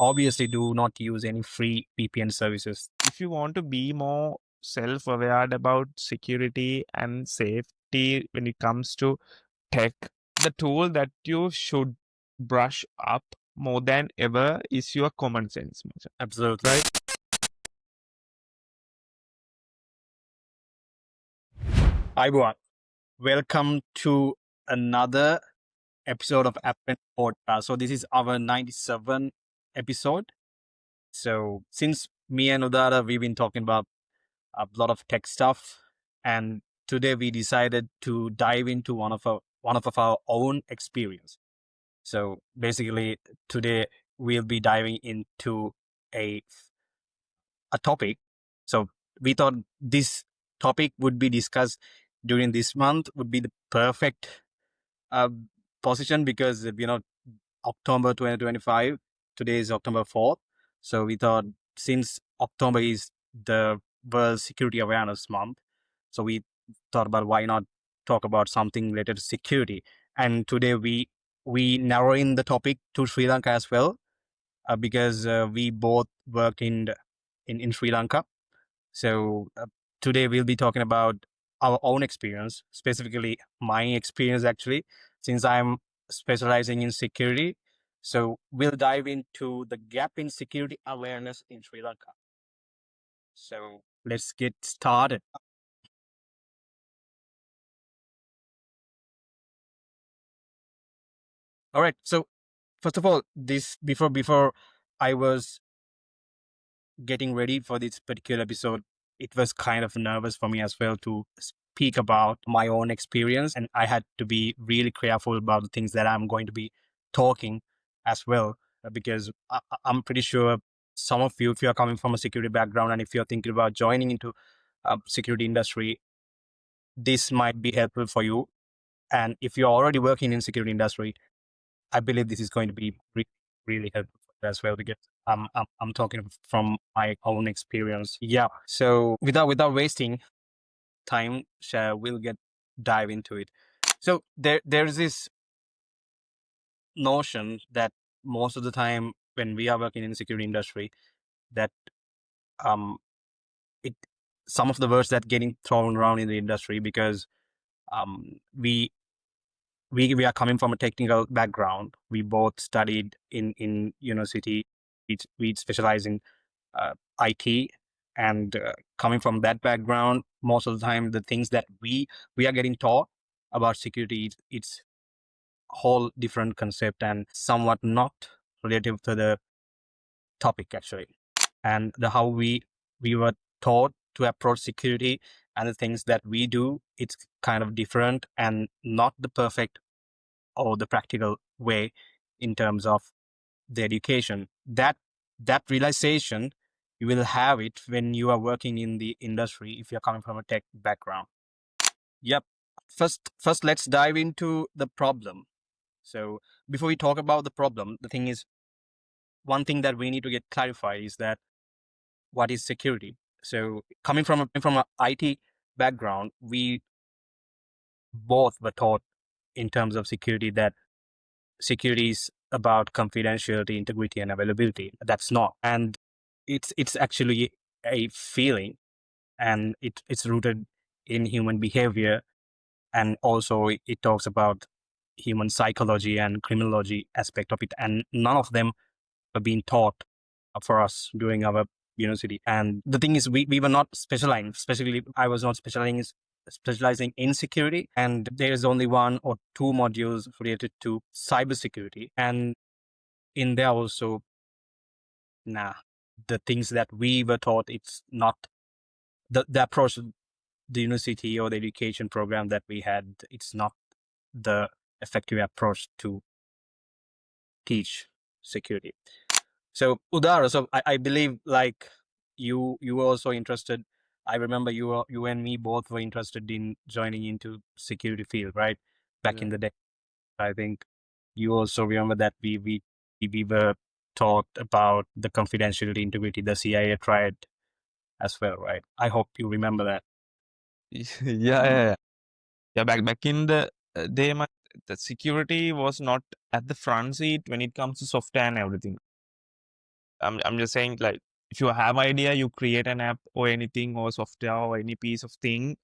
obviously do not use any free VPN services. If you want to be more self-aware about security and safety when it comes to tech, the tool that you should brush up more than ever is your common sense, Macha. Absolutely. Right? Hi, everyone. Welcome to another episode of Aprender podcast. So this is our 97th episode. So since me and Udara, we've been talking about a lot of tech stuff, and today we decided to dive into one of our own experience. So basically, today we'll be diving into a a topic. So we thought this topic would be discussed during this month would be the perfect uh, position because October 2025. Today is October 4th. So we thought since October is the World Security Awareness Month, so we thought about why not talk about something related to security. And today we narrow in the topic to Sri Lanka as well, because we both work in Sri Lanka. So today we'll be talking about our own experience, specifically my experience actually, since I'm specializing in security. So we'll dive into the gap in security awareness in Sri Lanka. So let's get started. All right. So first of all, this before I was getting ready for this particular episode, it was kind of nervous for me as well to speak about my own experience. And I had to be really careful about the things that I'm going to be talking as well, because I'm pretty sure some of you, if you're coming from a security background and if you're thinking about joining into security industry, this might be helpful for you. And if you're already working in security industry, I believe this is going to be really helpful for you as well because I'm talking from my own experience. Yeah. So without wasting time, we'll get dive into it. So there's this notion that most of the time when we are working in the security industry, that um it some of the words that getting thrown around in the industry because um we we are coming from a technical background. We both studied in university. We specialize in IT, and coming from that background, most of the time the things that we are getting taught about security, it's whole different concept and somewhat not relative to the topic actually, and the how we were taught to approach security and the things that we do, it's kind of different and not the perfect or the practical way in terms of the education. That realization, you will have it when you are working in the industry if you're coming from a tech background. Yep. First let's dive into the problem. So before we talk about the problem, the thing is, one thing that we need to get clarified is that what is security. So coming from a IT background, we both were taught in terms of security that security is about confidentiality, integrity, and availability. That's not. And it's actually a feeling, and it's rooted in human behavior, and also it talks about human psychology and criminology aspect of it, and none of them are being taught for us during our university. And the thing is, we were not specializing, specifically I was not specializing in security, and there is only one or two modules related to cybersecurity, and in there also, nah, the things that we were taught, it's not the approach, the university or the education program that we had, it's not the effective approach to teach security. So Udara, so I believe like you were also interested. I remember you and me both were interested in joining into security field, right? Back in the day. I think you also remember that we were taught about the confidentiality, integrity, the CIA tried as well, right? I hope you remember that. Yeah. Yeah, back in the day, the security was not at the front seat when it comes to software and everything. I'm just saying, like, if you have idea, you create an app or anything or software or any piece of thing,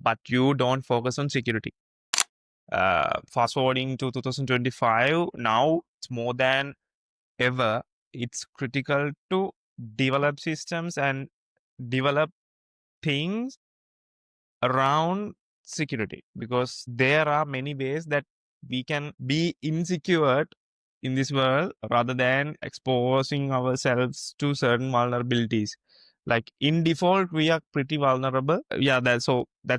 but you don't focus on security. Fast forwarding to 2025, now it's more than ever. It's critical to develop systems and develop things around security, because there are many ways that we can be insecure in this world rather than exposing ourselves to certain vulnerabilities. Like in default, we are pretty vulnerable. Yeah, that's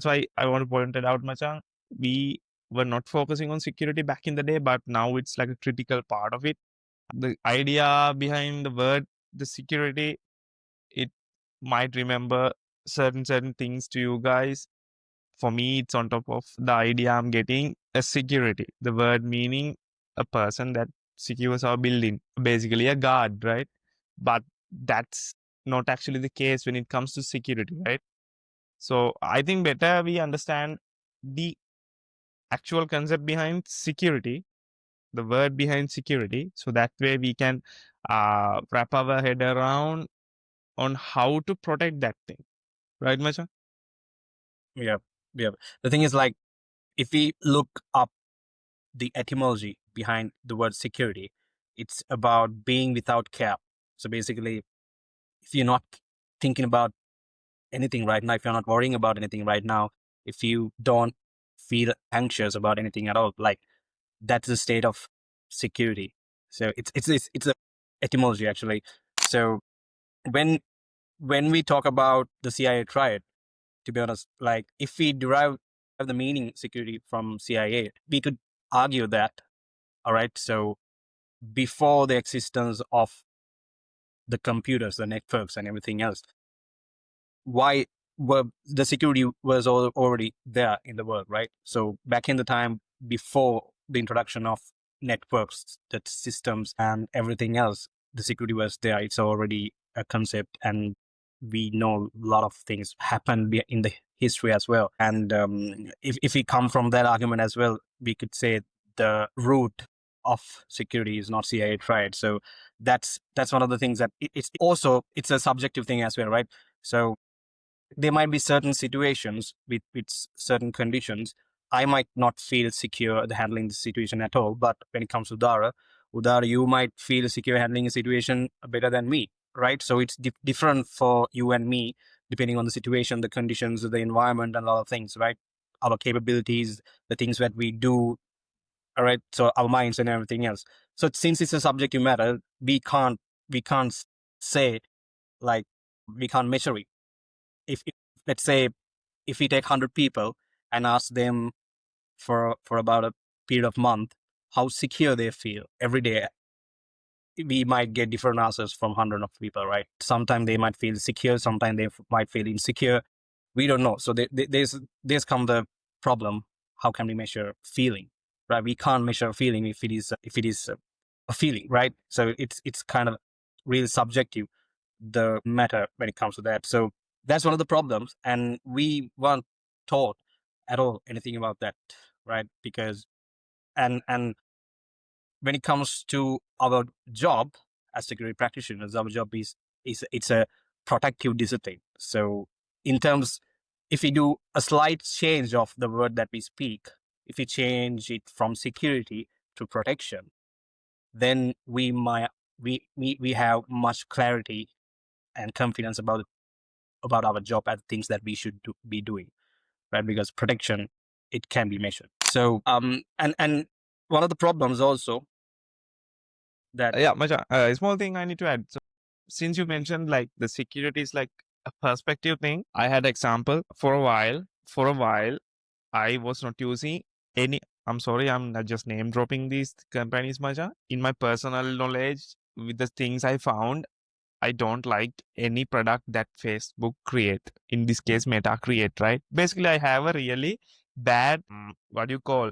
why I want to point it out, Machang. We were not focusing on security back in the day, but now it's like a critical part of it. The idea behind the word, the security, it might remember certain things to you guys. For me, it's on top of the idea I'm getting a security. The word meaning a person that secures our building, basically a guard, right? But that's not actually the case when it comes to security, right? So I think better we understand the actual concept behind security, the word behind security, so that way we can wrap our head around on how to protect that thing, right, Macha? Yeah, yeah. The thing is, like, if we look up the etymology behind the word security, it's about being without care. So basically, if you're not thinking about anything right now, if you're not worrying about anything right now, if you don't feel anxious about anything at all, like, that's the state of security. So it's a etymology actually. So when we talk about the CIA triad, to be honest, like, if we derive the meaning security from CIA, we could argue that, all right, so before the existence of the computers, the networks, and everything else, why were the security was already there in the world, right? So back in the time before the introduction of networks, the systems, and everything else, the security was there. It's already a concept, and we know a lot of things happened in the history as well. And if we come from that argument as well, we could say the root of security is not CIA triad. So that's one of the things that it's also, it's a subjective thing as well, right? So there might be certain situations with certain conditions. I might not feel secure at handling the situation at all. But when it comes to Udara, you might feel secure handling a situation better than me, right? So it's different for you and me, depending on the situation, the conditions, the environment, and a lot of things, right? Our capabilities, the things that we do, all right. So our minds and everything else. So since it's a subjective matter, we can't say, like, we can't measure it. If let's say, if we take 100 people and ask them for about a period of month how secure they feel every day, we might get different answers from 100 of people, right? Sometimes they might feel secure, sometimes they might feel insecure. We don't know. So there's come the problem. How can we measure feeling, right? We can't measure feeling if it is a feeling, right? So it's kind of really subjective, the matter, when it comes to that. So that's one of the problems, and we weren't taught at all anything about that, right? Because and when it comes to our job as security practitioners, our job is it's a protective discipline. So in terms, if we do a slight change of the word that we speak, if we change it from security to protection, then we have much clarity and confidence about our job and things that we should be doing, right? Because protection, it can be measured. So and one of the problems also that Yeah, Macha, a small thing I need to add. So, since you mentioned like the security is like a perspective thing, I had example for a while. For a while, I was not using any. I'm sorry, I'm not just name dropping these companies, Macha. In my personal knowledge, with the things I found, I don't like any product that Facebook create. In this case, Meta create, right? Basically, I have a really bad, what do you call,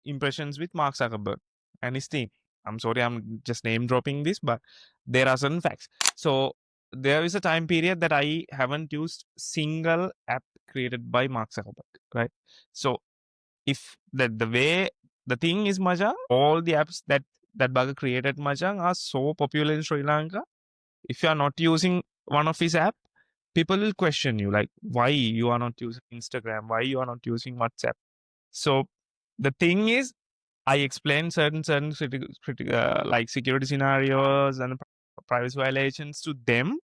impressions with Mark Zuckerberg and his team. I'm sorry, I'm just name dropping this, but there are certain facts. So there is a time period that I haven't used single app created by Mark Zuckerberg, right? So if the way the thing is, Majang, all the apps that bugger created, Majang, are so popular in Sri Lanka. If you are not using one of his app, people will question you like why you are not using Instagram, why you are not using WhatsApp. So the thing is, I explain certain like security scenarios and privacy violations to them,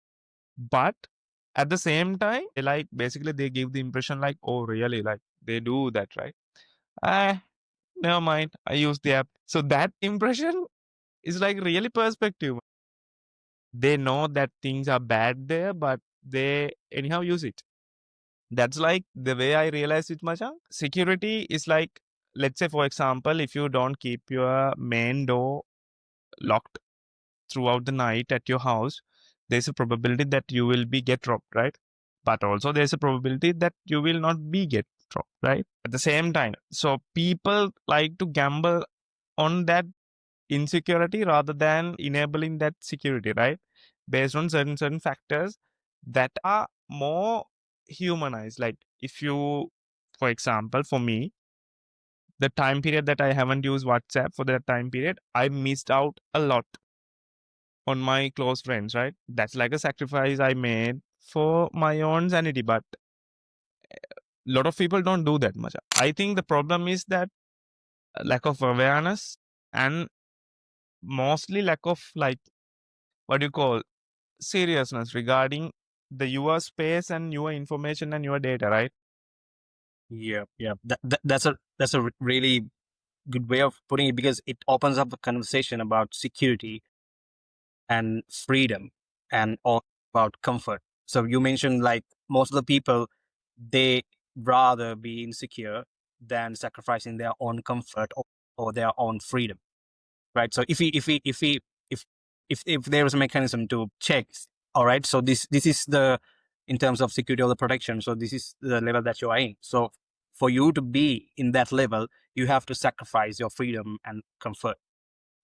but at the same time, they like basically they give the impression like, oh, really? Like they do that, right? Ah, never mind. I use the app. So that impression is like really perspective. They know that things are bad there, but they anyhow use it. That's like the way I realize it, Machang. Security is like, let's say, for example, if you don't keep your main door locked throughout the night at your house, there's a probability that you will be get robbed, right? But also there's a probability that you will not be get robbed, right? At the same time. So people like to gamble on that insecurity rather than enabling that security, right? Based on certain factors that are more humanized. Like if you, for example, for me, the time period that I haven't used WhatsApp for that time period, I missed out a lot on my close friends, right? That's like a sacrifice I made for my own sanity, but a lot of people don't do that much. I think the problem is that lack of awareness and mostly lack of like what do you call seriousness regarding the your space and your information and your data, right? Yeah, yeah. That's a really good way of putting it because it opens up a conversation about security and freedom and all about comfort. So you mentioned like most of the people they rather be insecure than sacrificing their own comfort or their own freedom, right? So if if there is a mechanism to check, all right, so this is the in terms of security or the protection, so this is the level that you are in. So for you to be in that level, you have to sacrifice your freedom and comfort.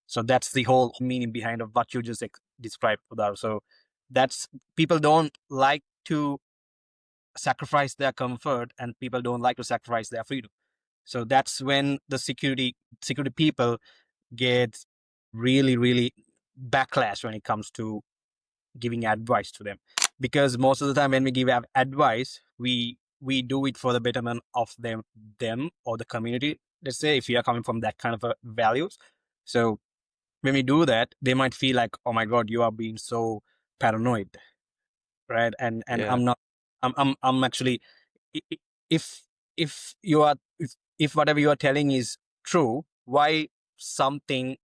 So that's the whole meaning behind of what you just described, Udar. So that's people don't like to sacrifice their comfort, and people don't like to sacrifice their freedom. So that's when the security people get really backlash when it comes to giving advice to them, because most of the time when we give advice, we do it for the betterment of them or the community. Let's say if you are coming from that kind of values, so when we do that, they might feel like, oh my god, you are being so paranoid, right? And Yeah. I'm not. I'm actually, if you are if whatever you are telling is true, why something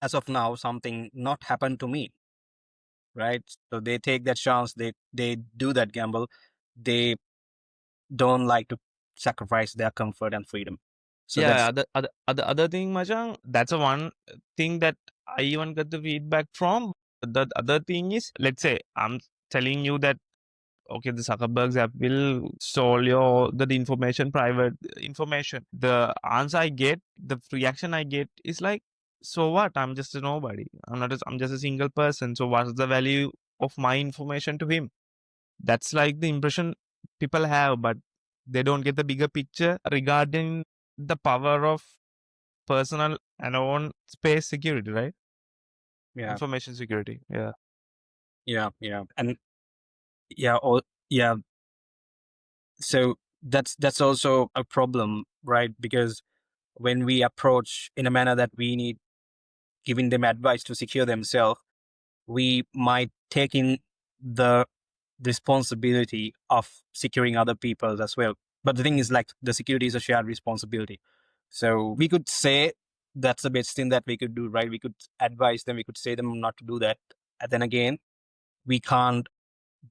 as of now something not happened to me, right? So they take that chance. They do that gamble. They don't like to sacrifice their comfort and freedom. So Yeah, that's other thing, Majang, that's a one thing that I even get the feedback from. The other thing is, let's say I'm telling you that okay, the Zuckerberg's app will stole your the information, private information. The answer I get, the reaction I get is like, so what? I'm just a nobody. I'm just a single person. So what's the value of my information to him? That's like the impression people have, but they don't get the bigger picture regarding the power of personal and own space security, right? yeah, Information security. Yeah. yeah, and yeah, yeah. So that's also a problem, right? Because when we approach in a manner that we need giving them advice to secure themselves, we might take in the responsibility of securing other people as well. But the thing is, like, the security is a shared responsibility. So we could say that's the best thing that we could do, right? We could advise them, we could say them not to do that. And then again, we can't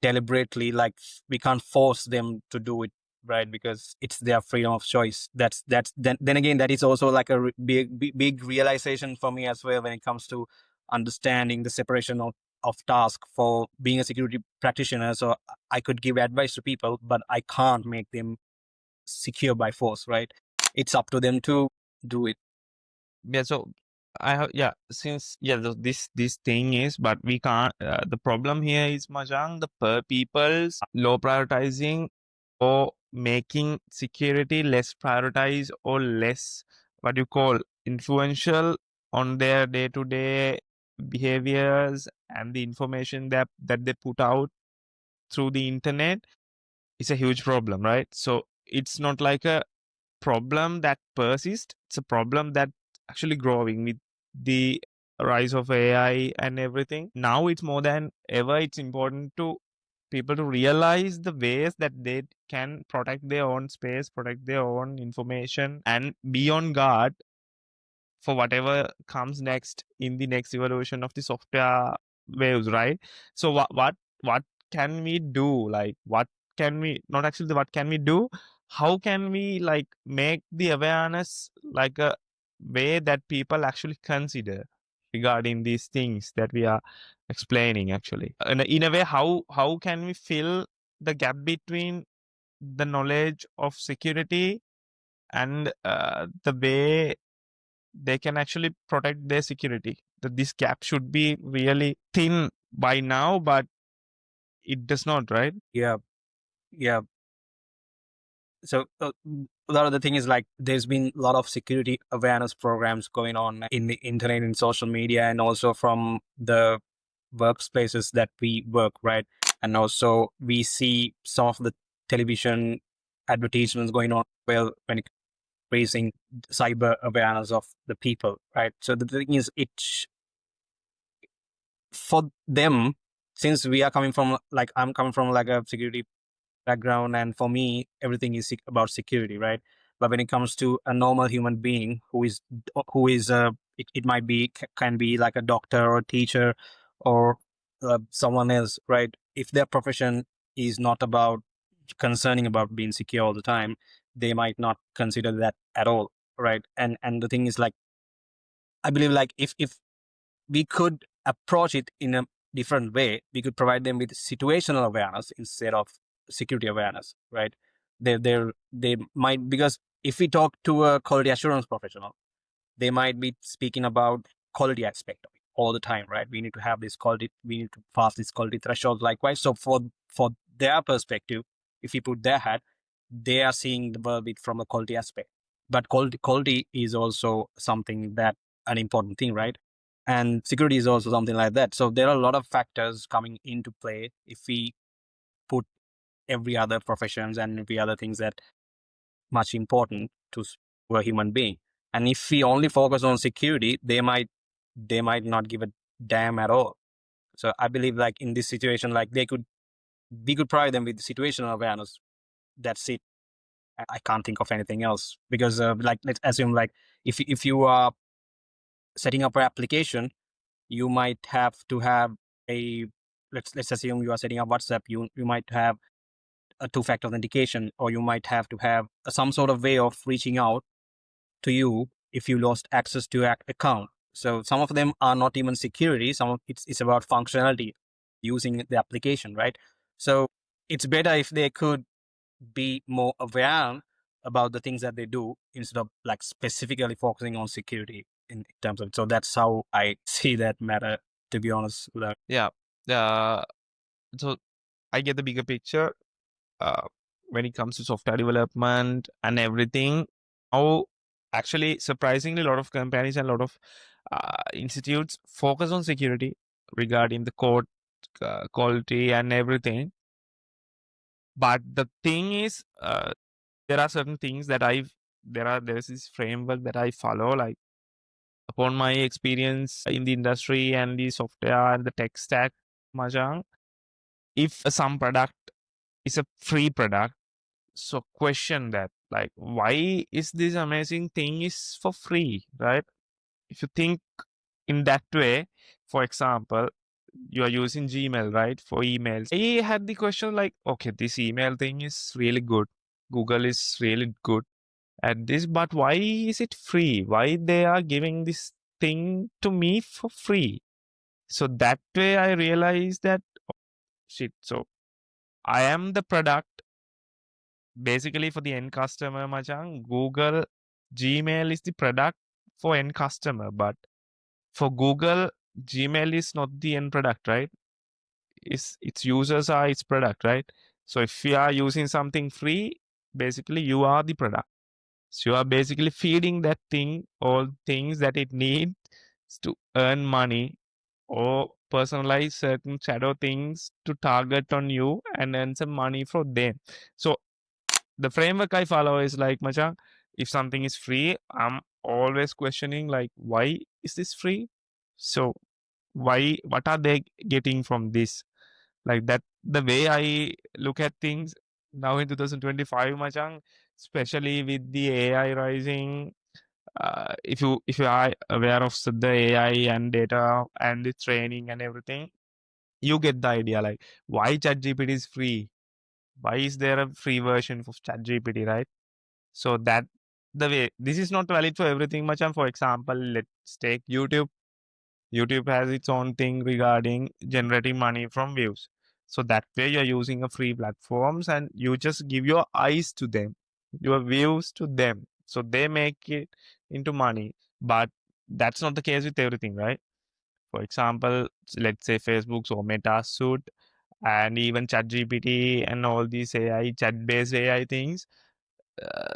deliberately, like, we can't force them to do it, right? Because it's their freedom of choice. That's then again, that is also like a big realization for me as well when it comes to understanding the separation of task for being a security practitioner. So I could give advice to people, but I can't make them secure by force, right? It's up to them to do it. Yeah, so I have yeah, since yeah, this thing is, but we can't. The problem here is Majang, the per people's low prioritizing or making security less prioritized or less what you call influential on their day to day. behaviors and the information that they put out through the internet is a huge problem, right? So it's not like a problem that persists, it's a problem that actually growing with the rise of AI and everything. Now it's more than ever, it's important to people to realize the ways that they can protect their own space, protect their own information, and be on guard for whatever comes next in the next evolution of the software waves, right? So what can we do? Like what can we not actually what can we do? How can we like make the awareness like a way that people actually consider regarding these things that we are explaining actually? And in a way, how can we fill the gap between the knowledge of security and the way they can actually protect their security? That this gap should be really thin by now, but it does not, right? Yeah, yeah. So a lot of the thing is like there's been a lot of security awareness programs going on in the internet and social media, and also from the workspaces that we work, right? And also we see some of the television advertisements going on well when it raising cyber awareness of the people, right? So the thing is, for them, since we are coming from like I'm coming from like a security background, and for me everything is about security, right? But when it comes to a normal human being who is it might be can be like a doctor or a teacher or someone else, right? If their profession is not about concerning about being secure all the time, they might not consider that at all, right? And the thing is like I believe like if we could approach it in a different way. We could provide them with situational awareness instead of security awareness, right? They might, because if we talk to a quality assurance professional, they might be speaking about quality aspect of it all the time, right? We need to have this quality, we need to pass this quality threshold likewise. So for their perspective, if you put their hat, they are seeing the world bit from a quality aspect. But quality is also something that an important thing, right? And security is also something like that. So there are a lot of factors coming into play if we put every other professions and every other things that much important to a human being. And if we only focus on security, they might not give a damn at all. So I believe like in this situation, like we could provide them with situational awareness. That's it. I can't think of anything else because like let's assume like if you are setting up an application, you might have to have a let's assume you are setting up WhatsApp. You might have a two-factor authentication, or you might have to have some sort of way of reaching out to you if you lost access to your account. So some of them are not even security. Some of it's about functionality using the application, right? So it's better if they could be more aware about the things that they do instead of like specifically focusing on security in terms of it. So that's how I see that matter, to be honest. Yeah. Uh, so I get the bigger picture uh, when it comes to software development and everything. How actually, surprisingly, a lot of companies and a lot of institutes focus on security regarding the code quality and everything. But the thing is, there are certain things that there's this framework that I follow. Like upon my experience in the industry and the software and the tech stack, Majang, if some product is a free product, so question that like why is this amazing thing is for free, right? If you think in that way, for example, you are using Gmail, right, for emails. I had the question like, okay, this email thing is really good. Google is really good at this, but why is it free? Why they are giving this thing to me for free? So that way I realized that, oh, shit. So I am the product basically for the end customer, Majang. Google, Gmail is the product for end customer, but for Google, Gmail is not the end product, right? Its users are its product, right? So if you are using something free, basically you are the product. So you are basically feeding that thing all things that it needs to earn money or personalize certain shadow things to target on you and earn some money from them. So the framework I follow is like, Machang, if something is free, I'm always questioning like, why is this free? So why, what are they getting from this? Like that, the way I look at things now in 2025, Machang, especially with the AI rising, if you are aware of the AI and data and the training and everything, you get the idea like why ChatGPT is free. Why is there a free version of ChatGPT, right? So that the way this is not valid for everything, much. And for example, let's take YouTube. YouTube has its own thing regarding generating money from views. So that way you're using a free platforms and you just give your eyes to them, your views to them. So they make it into money. But that's not the case with everything, right? For example, let's say Facebook's or Meta suit and even ChatGPT and all these AI, chat-based AI things,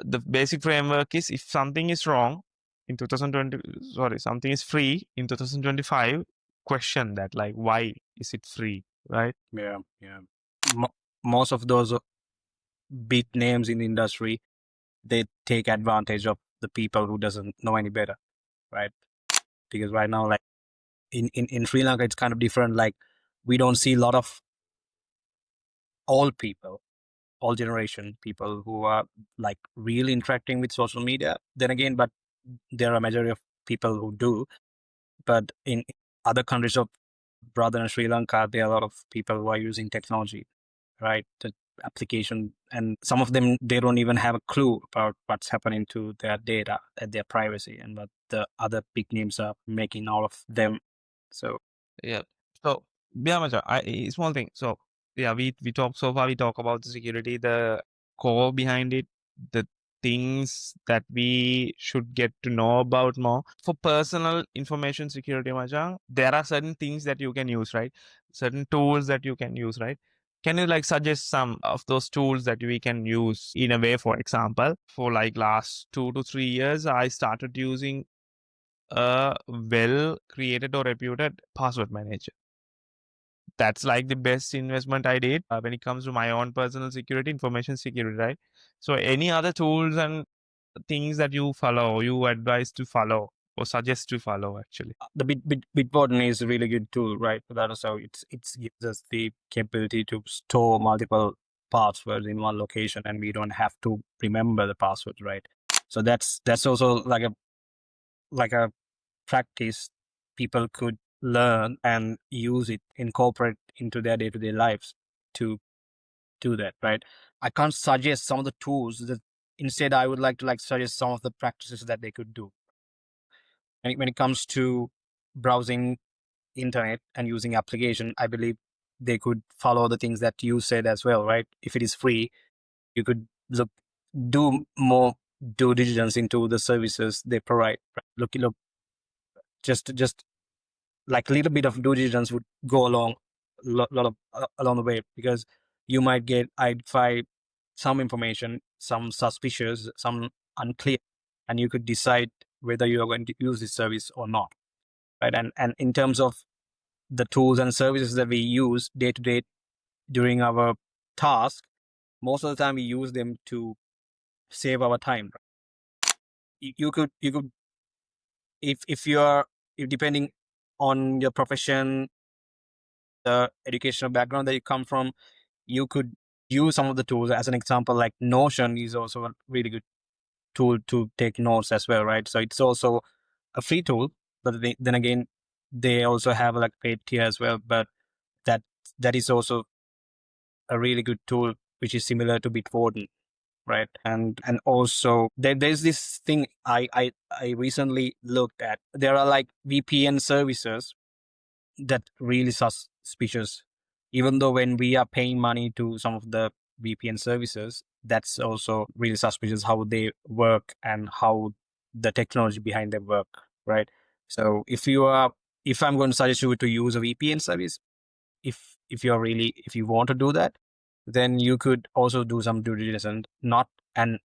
the basic framework is if something is wrong in 2020, sorry, something is free in 2025, question that like why is it free, right? Yeah, yeah. Most of those big names in the industry, they take advantage of the people who doesn't know any better, right? Because right now, like in Sri Lanka, it's kind of different. Like we don't see a lot of old people, all generation people who are like really interacting with social media. Then again, but there are a majority of people who do. But in other countries of brother in Sri Lanka, there are a lot of people who are using technology, right? The application, and some of them they don't even have a clue about what's happening to their data and their privacy, and what the other big names are making out of them. So Yeah. So yeah, Macha, small thing. So yeah, we talk so far. We talk about the security, the core behind it, the things that we should get to know about more. For personal information security, Macha, there are certain things that you can use, right? Certain tools that you can use, right? Can you like suggest some of those tools that we can use in a way? For example, for like last 2 to 3 years, I started using a well created or reputed password manager. That's like the best investment I did when it comes to my own personal security, information security, right? So, any other tools and things that you follow, you advise to follow or suggest to follow actually? the Bitwarden is a really good tool, right? For that, so it's gives us the capability to store multiple passwords in one location, and we don't have to remember the passwords, right? So that's also like a practice people could learn and use it, incorporate into their day to day lives to do that, right? I can't suggest some of the tools that instead I would like to like suggest some of the practices that they could do. And when it comes to browsing internet and using application, I believe they could follow the things that you said as well, right? If it is free, you could look do more due diligence into the services they provide. Right? Look, just like a little bit of due diligence would go along lot of along the way, because you might get identify some information, some suspicious, some unclear, and you could decide whether you are going to use this service or not, right? And in terms of the tools and services that we use day to day during our task, most of the time we use them to save our time. You could if you are if depending on your profession, the educational background that you come from, you could use some of the tools. As an example, like Notion is also a really good tool to take notes as well, right? So it's also a free tool, but then again, they also have like paid tier as well. But that that is also a really good tool, which is similar to Bitwarden, right? And also there's this thing I recently looked at. There are like VPN services that really suspicious. Even though when we are paying money to some of the VPN services, that's also really suspicious how they work and how the technology behind them work, right? So if I'm going to suggest you to use a VPN service, if you want to do that, then you could also do some due diligence and not and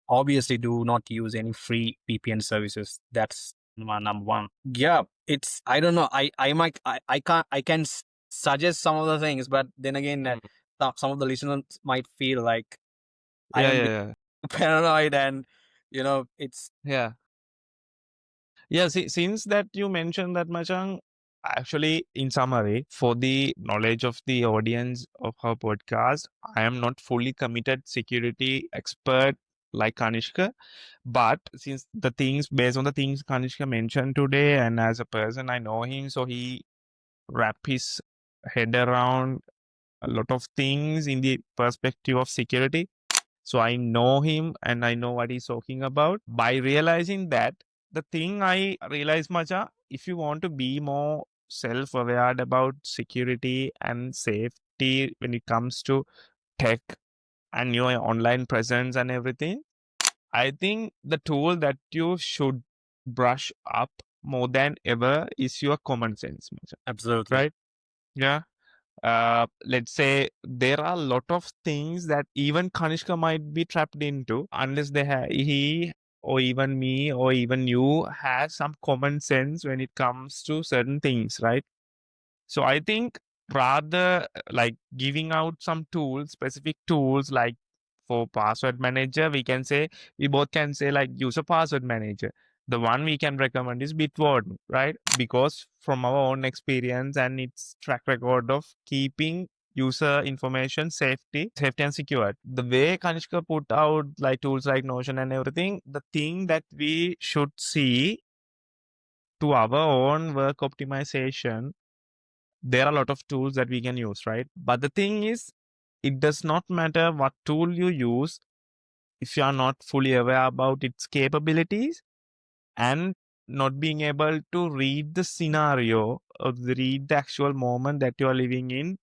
obviously do not use any free VPN services. That's number one. Yeah, it's, I don't know. I can suggest some of the things, but then again, some of the listeners might feel like I Yeah, am yeah, being yeah. paranoid, and it's Yeah. Yeah, see, since that you mentioned that, Machang, actually, in summary, for the knowledge of the audience of our podcast, I am not fully committed security expert like Kanishka, but since the things based on the things Kanishka mentioned today, and as a person I know him, so he wrap his head around a lot of things in the perspective of security. So I know him and I know what he's talking about. By realizing that, the thing I realized, Macha, if you want to be more self aware about security and safety when it comes to tech and your online presence and everything, I think the tool that you should brush up more than ever is your common sense, Macha. absolutely. Right? Yeah. Let's say there are a lot of things that even Kanishka might be trapped into unless he or even me or even you has some common sense when it comes to certain things, right? So I think rather like giving out some tools, specific tools like for password manager, we both can say like use a password manager. The one we can recommend is Bitwarden, right? Because from our own experience and its track record of keeping user information safety and secure. The way Kanishka put out like tools like Notion and everything, the thing that we should see to our own work optimization, there are a lot of tools that we can use, right? But the thing is, it does not matter what tool you use if you are not fully aware about its capabilities and not being able to read the scenario or read the actual moment that you are living in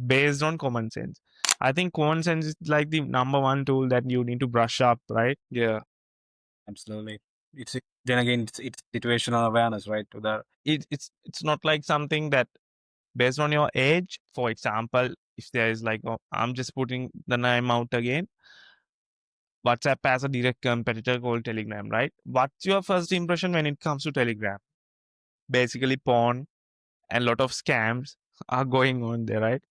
based on common sense. I think common sense is like the number one tool that you need to brush up, right? Yeah. Absolutely. Then again, it's situational awareness, right? To the It's not like something that based on your age. For example, if there is like, oh, I'm just putting the name out again. WhatsApp has a direct competitor called Telegram, right? What's your first impression when it comes to Telegram? Basically, porn and a lot of scams are going on there, right?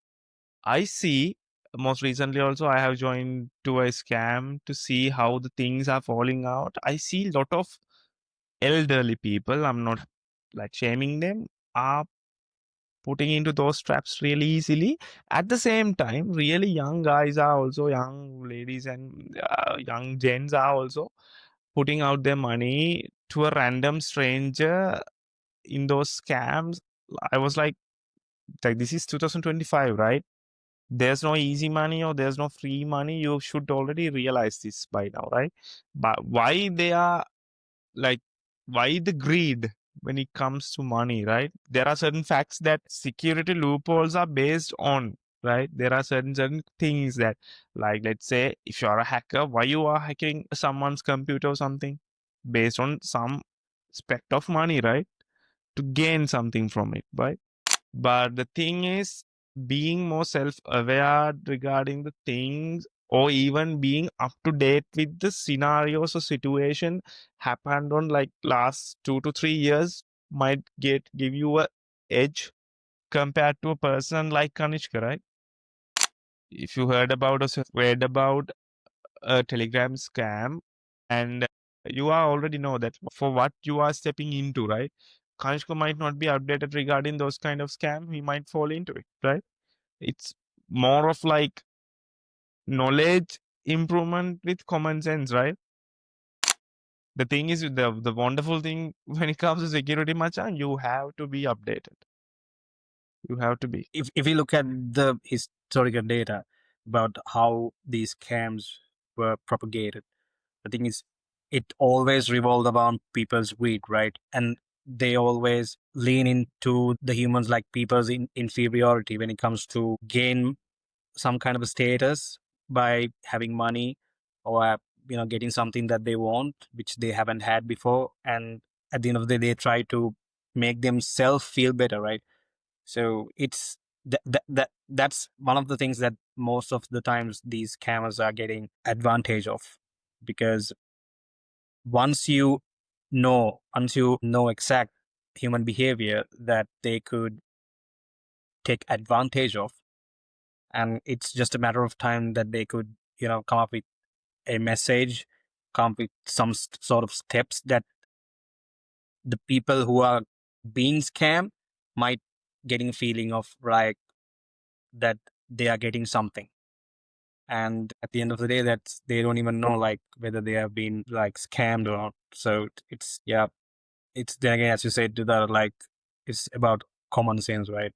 I see. Most recently, also, I have joined to a scam to see how the things are falling out. I see a lot of elderly people. I'm not like shaming them. Are putting into those traps really easily. At the same time, really young guys are also young ladies and young gents are also putting out their money to a random stranger in those scams. I was like this is 2025, right? There's no easy money or there's no free money. You should already realize this by now, right? But why they are like why the greed when it comes to money, right? There are certain facts that security loopholes are based on, right? There are certain things that, like, let's say if you are a hacker, why you are hacking someone's computer or something based on some spect of money, right? To gain something from it, right? But the thing is, being more self aware regarding the things or even being up to date with the scenarios or situation happened on like last 2 to 3 years might give you a edge compared to a person like Kanishka, right? If you heard about or read about a Telegram scam, and you are already know that for what you are stepping into, right? Kanishka might not be updated regarding those kind of scam. He might fall into it, right? It's more of like knowledge improvement with common sense, right? The thing is, the wonderful thing when it comes to security, Machan, you have to be updated. You have to be. if you look at the historical data about how these scams were propagated, the thing is, it always revolved around people's greed, right? And they always lean into the humans like people's inferiority when it comes to gain some kind of a status by having money, or getting something that they want which they haven't had before, and at the end of the day they try to make themselves feel better, right? So it's that's one of the things that most of the times these scammers are getting advantage of, because once you know, once you know exact human behavior that they could take advantage of, and it's just a matter of time that they could, come up with a message, come up with some sort of steps that the people who are being scammed might getting a feeling of like that they are getting something. And at the end of the day, that's they don't even know like whether they have been like scammed or not. So it's, yeah, it's then again, as you said, to that, like, it's about common sense, right?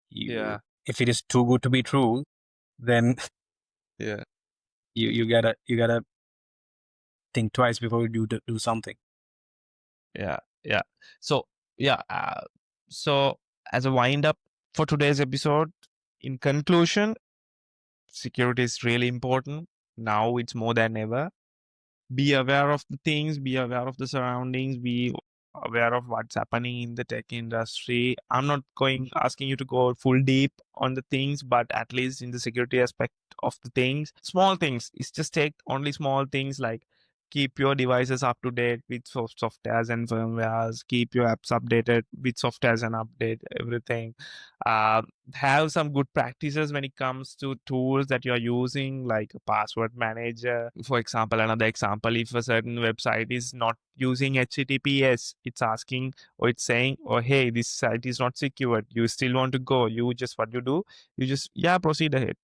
You, Yeah, if it is too good to be true, then yeah, you gotta think twice before you do something. yeah, yeah. So, yeah, so as a wind up for today's episode, in conclusion, security is really important. Now it's more than ever. Be aware of the things, be aware of the surroundings, be aware of what's happening in the tech industry. I'm not going asking you to go full deep on the things, but at least in the security aspect of the things, small things. It's just take only small things like keep your devices up to date with softwares and firmwares, keep your apps updated with softwares and update everything. uh, have some good practices when it comes to tools that you're using, like a password manager. For example, another example, if a certain website is not using HTTPS, it's asking or it's saying, oh, hey, this site is not secured. You still want to go. You just, what you do, you just, yeah, proceed ahead.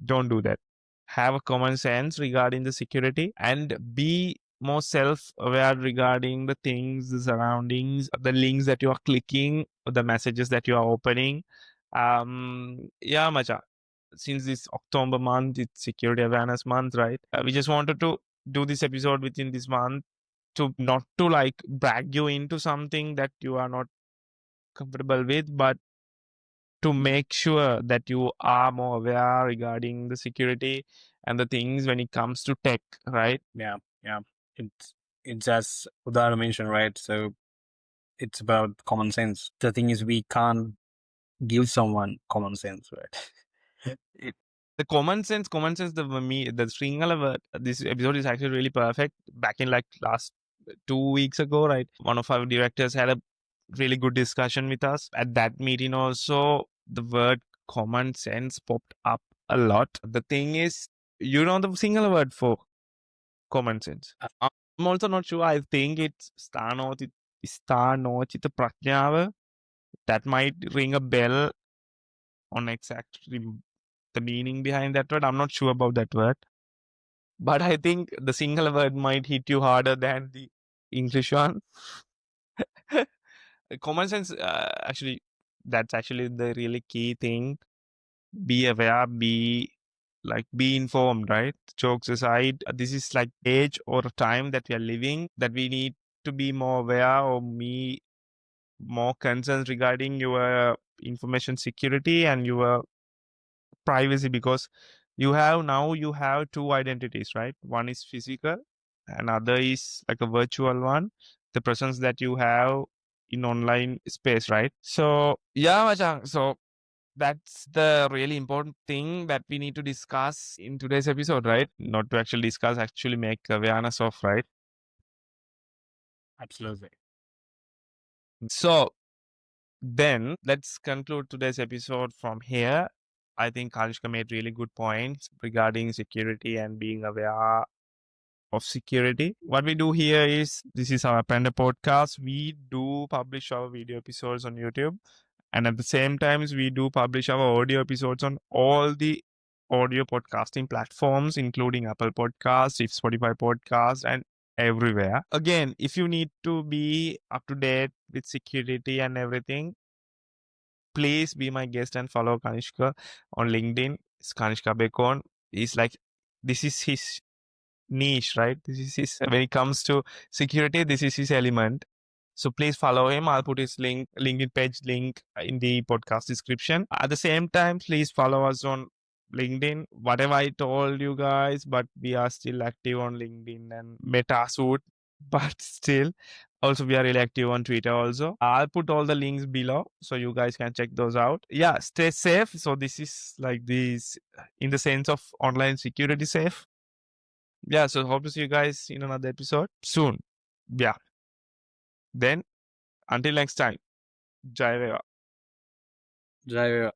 Don't do that. Have a common sense regarding the security and be more self-aware regarding the things, the surroundings, the links that you are clicking, the messages that you are opening. Yeah, Macha. Since this October month, it's Security Awareness Month, right? We just wanted to do this episode within this month to not to like brag you into something that you are not comfortable with, but to make sure that you are more aware regarding the security and the things when it comes to tech, right? Yeah, yeah. It's it's as Udara mentioned, right? So it's about common sense. The thing is, we can't give someone common sense, right? it, The common sense, the Sringala word, this episode is actually really perfect. Back in like last 2 weeks ago, right? One of our directors had a really good discussion with us. At that meeting also, the word common sense popped up a lot. The thing is, you know the single word for common sense. I'm also not sure. I think it's Stanochita Prajnava. That might ring a bell on exactly the meaning behind that word. I'm not sure about that word. But I think the single word might hit you harder than the English one. Common sense, actually, that's actually the really key thing. Be aware, be informed, right? Jokes aside, this is like age or time that we are living that we need to be more aware or me more concerns regarding your information security and your privacy, because you have two identities, right? One is physical, another is like a virtual one, the presence that you have in online space, right? So yeah, Machang, so that's the really important thing that we need to discuss in today's episode, right? Not to actually discuss, actually make awareness of, right? Absolutely. So then let's conclude today's episode from here. I think Kalishka made really good points regarding security and being aware of security. What we do here is, this is our Aprender podcast. We do publish our video episodes on YouTube, and at the same times, we do publish our audio episodes on all the audio podcasting platforms, including Apple Podcasts, Spotify Podcasts, and everywhere. Again, if you need to be up to date with security and everything, please be my guest and follow Kanishka on LinkedIn. It's Kanishka Bacon. He's like, this is his niche, right? This is his, when it comes to security, this is his element. So please follow him. I'll put his LinkedIn page link in the podcast description. At the same time, please follow us on LinkedIn. Whatever I told you guys, but we are still active on LinkedIn and MetaSuit. But still, also we are really active on Twitter also. I'll put all the links below so you guys can check those out. Yeah, stay safe. So this is like this in the sense of online security safe. Yeah, so hope to see you guys in another episode soon. Yeah. Then until next time, Jai Veva. Driver.